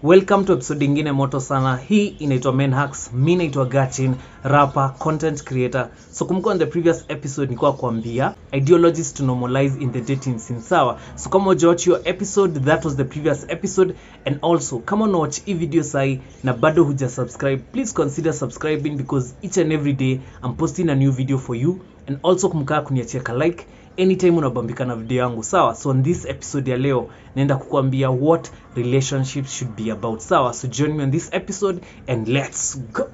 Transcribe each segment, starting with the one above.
Welcome to episode ingine moto sana. Hii inaitwa Men Hacks. Mimi naitwa Gachin, rapper, content creator. So kumbuka on the previous episode nilikuwa kuambia ideologies to normalize in the dating scene. Sawa. So kama hujawatch your episode, that was the previous episode. And also kama unawatch hii video sahi na bado hujasubscribe, please consider subscribing because each and every day I'm posting a new video for you. And also kumbuka kuniachia like anytime unabambika na video yangu. Sawa. So on this episode ya leo naenda kukuambia what relationships should be about. Sawa. So join me on this episode and let's go.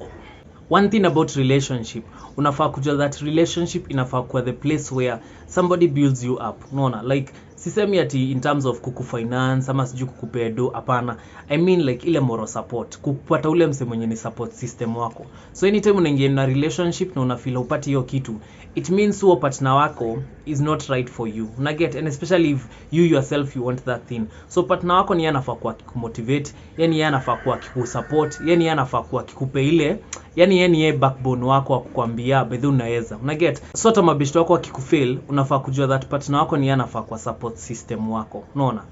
One thing about relationship, unafaa kujua that relationship inafaa kuwa the place where somebody builds you up. Unaona, like sisemi ati in terms of kukufinance ama siju kukupea do, hapana. I mean like ile moral support, kupata ule mse mwenye ni support system wako. So anytime unaingia na relationship na unafeel upati hiyo kitu, it means huo partner wako is not right for you. Una get, and especially if you yourself you want that thing. So partner wako ni anafaa kuwa akikumotivate, yani anafaa kuwa akikusupport, yani anafaa kuwa akikupe ile, yani yeye backbone wako akukwambia bedhi unaweza. Una get? So hata mabeshto wako akikufail, unafaa kujua that partner wako ni anafaa kuwa support system wako. Unaona?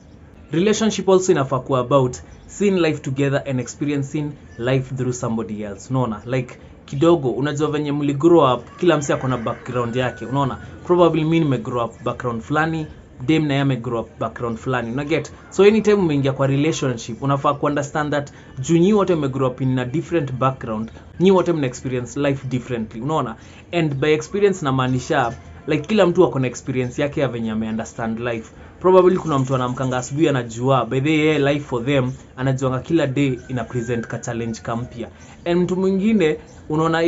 Relationship also inafaa kuwa about seeing life together and experiencing life through somebody else. Unaona? Like kidogo unajua venye mli grow up, kila mse akona background yake. Unaona? Probably mimi nime grow up background fulani, dem na yame grow up background fulani. Una get? So anytime umeingia kwa relationship, unafaa ku understand that juu wote me grow up in a different background, nyi wote mna experience life differently. Unaona? And by experience na maanisha like kila mtu akona experience yake ya venye ame understand life. Probably kuna mtu anamkanga asubuhi anajua by the way life for them, anajuanga kila day ina present ka challenge kampia. And mtu mwingine unaona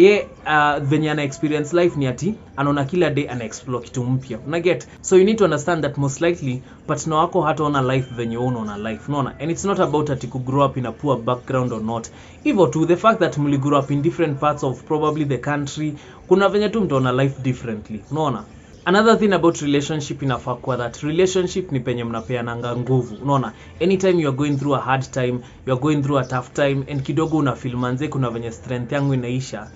venye ana experience life ni ati anaona kila day ana explore kitu mpya. Una get? So you need to understand that most likely partner wako hataona life venye unaona life. Unaona? And it's not about ati ku grow up in a poor background or not. Even to the fact that mli grow up in different parts of probably the country, kuna venye tu mtaona life differently. Unaona? Another thing about relationship inafaa kuwa that relationship ni penye mnapeananga nguvu. Unaona? Anytime you are going through a hard time, you are going through a tough time and kidogo una feel manze kuna venye strength yangu inaisha,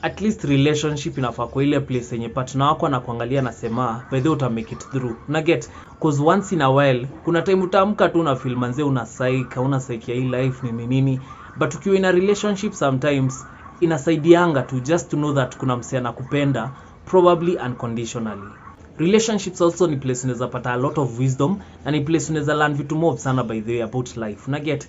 at least relationship inafaa kuwa ile place yenye partner wako anakuangalia na sema by the way uta make it through. Una get? Cause once in a while kuna time utaamka tu una feel manze una psych ya hii life ni nini, but ukiwa in a relationship sometimes inasaidianga to just to know that kuna mse anakupenda probably unconditionally. Relationships also ni place unaweza pata a lot of wisdom na ni place unaweza learn vitu mob sana by the way about life. Una get?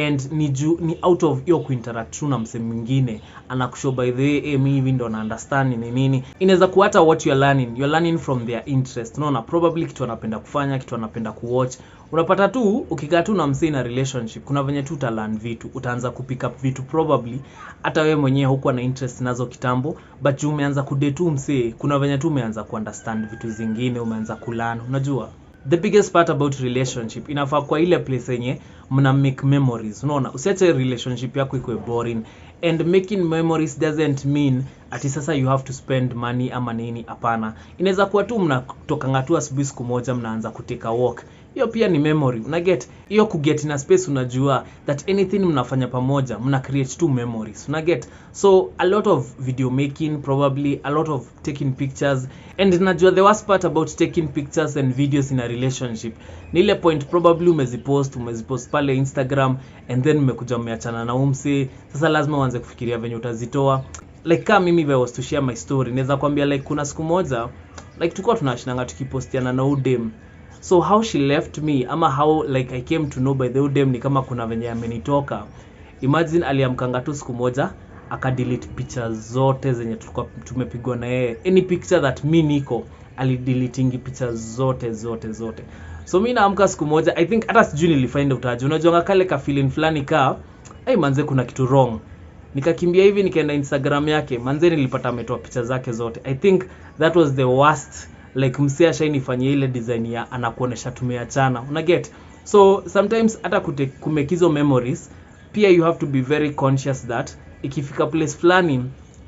And ni out of your kuinteract na mse mwingine anakushow by the way mimi hivi ndo na understand ni nini. Inaweza kuwa hata what you are learning from their interest. Unaona? Probably kitu anapenda kufanya, kitu anapenda kuwatch. Unapata tu ukikaa tu na mse na relationship, kuna venye tu utalearn vitu, utaanza kupick up vitu probably hata wewe mwenyewe hukuwa na interest nazo kitambo, but umeanza kudate tu mse, kuna venye tu umeanza kuunderstand vitu zingine, umeanza kulearn. Unajua? The biggest part about relationship inafaa kwa ile place yenye mna make memories. Unaona? Usiache relationship yako ikuwe boring. And making memories doesn't mean ati sasa you have to spend money ama nini, hapana. Inaweza kuwa tu mnatoka tu asubuhi siku moja mnaanza kuteka walk. Hiyo pia ni memory. Una get? Hiyo kuget in a space unajua that anything mnafanya pamoja mna create two memories. Una get? So a lot of video making, probably a lot of taking pictures. And najua the worst part about taking pictures and videos in a relationship ni ile point probably umezipost pale Instagram and then mmekuja mmeachana na umse, sasa lazima uanze kufikiria venye utazitoa. Like kama mimi if I was to share my story, naweza kwambia like kuna siku moja like tulikuwa tunashinanga tukipostiana na udem. So how she left me ama how like I came to know by the udem ni kama kuna venye amenitoka. Imagine aliamkanga tu siku moja akadelete pictures zote zenye tulikuwa tumepigwa na yeye. Any picture that mimi niko alideleting pictures zote. So mimi naamka siku moja, I think hata sijui nilifind out aje. Unajua kale ka feeling fulani manze kuna kitu wrong. Nikakimbia hivi nikaenda Instagram yake, manze nilipata ametoa picha zake zote. I think that was the worst, like mse ashainifanyia ile design ya anakuonesha tumeachana. Una get? So sometimes hata kumekizo memories pia you have to be very conscious that ikifika place fulani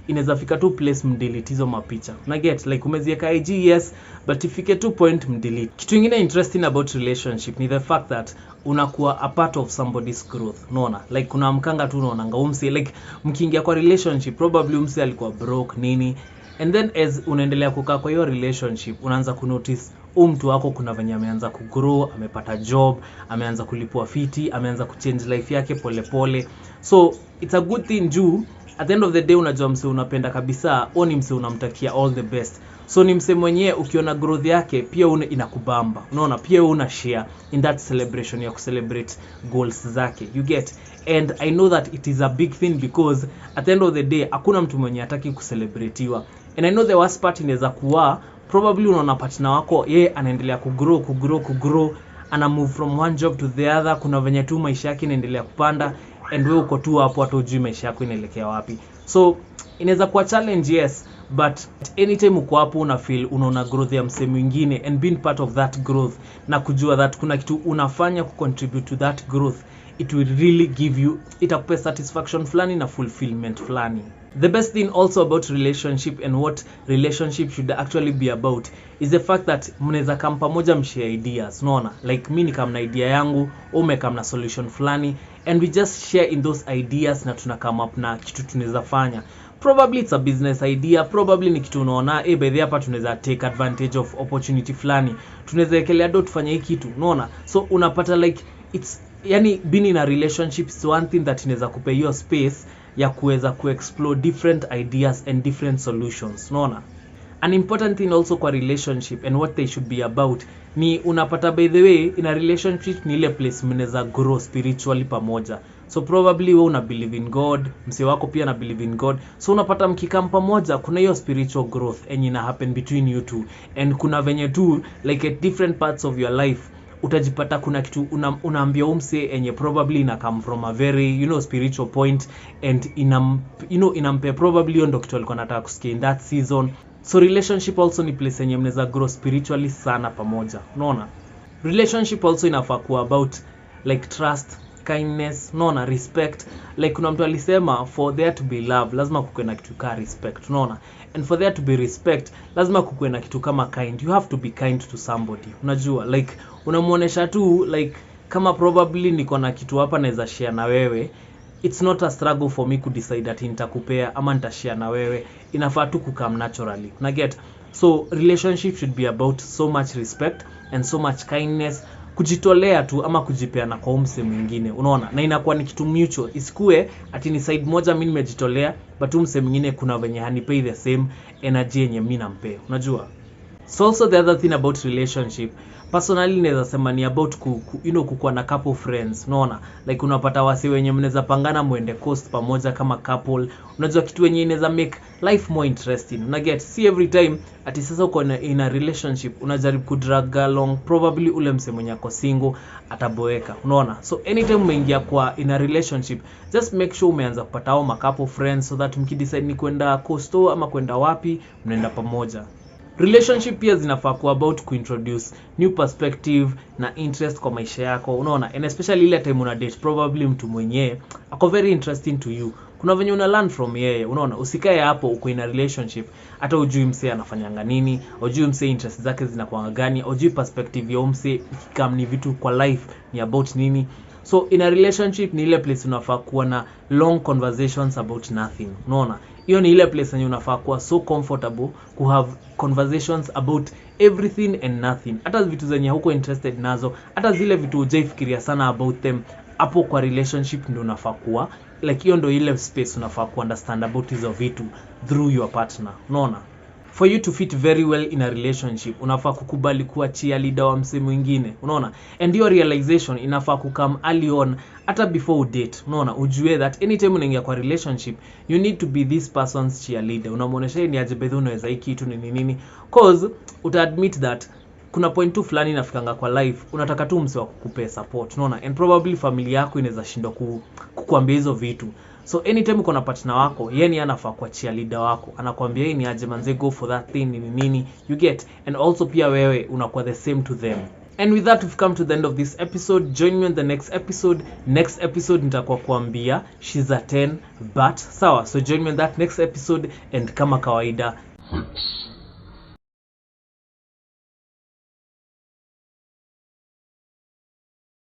inaweza fika tu place mdelete hizo mapicha. Una get? Like umeziweka IG yes, but ifike tu point mdelete. Kitu kingine interesting about relationship ni the fact that unakuwa a part of somebody's growth. Unaona? Like kuna mkanga tu unaonanga umse, like mkiingia kwa relationship probably umse alikuwa broke nini, and then as unaendelea kukaa kwa hiyo relationship unaanza kunotice mtu wako kuna venye ameanza kugrow, amepata job, ameanza kulipwa fiti, ameanza kuchange life yake pole pole. So it's a good thing juu at the end of the day unajua mse unapenda kabisa, au ni mse unamtakia all the best. So ni mse mwenyewe ukiona growth yake pia inakubamba. Unaona pia una share in that celebration ya kucelebrate goals zake. You get? And I know that it is a big thing because at the end of the day hakuna mtu mwenye hataki kucelebratiwa. And I know the worst part inaweza kuwa probably unaona partner wako yeye anaendelea kugrow, ana move from one job to the other, kuna venye tu maisha yake inaendelea kupanda and wewe uko tu hapo hata hujui maisha yako inaelekea wapi. So inaweza kuwa challenge, yes, but anytime uko hapo una feel unaona growth ya msemo mwingine and being part of that growth na kujua that kuna kitu unafanya kucontribute to that growth, it will really give you, itakupa satisfaction fulani na fulfillment fulani. The best thing also about relationship and what relationship should actually be about is the fact that mnaweza kama pamoja mshare ideas. Unaona, like mimi kama na idea yangu, ume kama na solution fulani, and we just share in those ideas na tuna come up na kitu tunaweza fanya. Probably it's a business idea, probably ni kitu unaona by the hapa tunaweza take advantage of opportunity fulani, tunaweza ekelea do tufanye hiki kitu. Unaona, so unapata like it's yani being in a relationship is one thing that inaweza kupa hiyo space ya kuweza kuexplore different ideas and different solutions. Unaona, an important thing also kwa relationship and what they should be about ni unapata by the way in a relationship ni ile place mnaweza grow spiritually pamoja. So probably wewe una believe in God, mse wako pia na believe in God, so unapata mkikam pamoja kuna hiyo spiritual growth and ina happen between you two, and kuna venye tu like at different parts of your life utajipata kuna kitu unaambia umse enye probably ina come from a very spiritual point and inampe probably ndo kitu alikuwa anataka kusikia in that season. So relationship also ni place enye mnaweza grow spiritually sana pamoja. Unaona, relationship also inafaa kuwa about like trust, kindness, unaona, respect. Like kuna mtu alisema for there to be love lazima kukuwe na kitu kama respect. Unaona, and for there to be respect lazima kukuwe na kitu kama kind. You have to be kind to somebody. Unajua like unamuonesha tu like kama probably niko na kitu hapa naweza share na wewe, it's not a struggle for me to decide that nitakupea ama nitashare na wewe, inafaa tu kukam naturally. Una get? So relationship should be about so much respect and so much kindness, kujitolea tu ama kujipeana kwa mse mwingine. Unaona, na inakuwa ni kitu mutual, isikue ati ni side moja mimi nimejitolea but mse mwingine kuna venye hanipei the same energy yenye mimi nampea. Unajua, so also the other thing about relationship personally naweza sema ni about kukuwa na couple friends. Unaona, like unapata wasi wenye mnaweza pangana muende coast pamoja kama couple. Unajua kitu wenye inaweza make life more interesting. Una get? See every time ati sasa uko in a relationship unajaribu kudrag along probably ule mse mwenye ako single ataboeka. Unaona, so anytime umeingia kwa in a relationship just make sure umeanza kupata hao couple friends so that mkidecide ni kwenda coast ama kwenda wapi mnaenda pamoja. Relationship pia zinafaa kuwa about kuintroduce new perspective na interest kwa maisha yako. Unaona, and especially ile time una date probably mtu mwenyewe ako very interesting to you, kuna venye una learn from yeye. Unaona, usikae hapo uko in a relationship hata ujui mse anafanyanga nini, ujui mse interest zake zinakuwa gani, ujui perspective ya mse ikikam ni vitu kwa life ni about nini. So in a relationship ni ile place unafaa kuwa na long conversations about nothing. Unaona, hiyo ni ile place yenye unafaa kuwa so comfortable ku have conversations about everything and nothing. Hata vitu zenye huko interested nazo, hata zile vitu hujaifikiria sana about them, hapo kwa relationship ndio unafaa kuwa like hiyo ndio ile space unafaa ku understand about hizo vitu through your partner. Unaona, for you to fit very well in a relationship unafaa kukubali kuwa cheerleader wa mse mwingine. Unaona, and your realization inafaa kukam early on hata before you date. Unaona, ujue that anytime unaingia kwa relationship you need to be this person's cheerleader. Unamuonesha ni aje bedhi unaweza hiki kitu ni nini, cause uta admit that kuna point tu fulani inafikanga kwa life unataka tu mse wa kukupea support. Unaona, and probably familia yako inaweza shindwa kukuambia hizo vitu. So anytime uko na partner wako, yeye anafaa kwa cheerleader wako, anakuambia yeye ni aje manze go for that thing nini, you get? And also pia wewe unakuwa the same to them. And with that we've come to the end of this episode. Join me on the next episode. Next episode nitakuwa kuambia she's a 10 but sawa. So join me on that next episode and kama kawaida, thanks.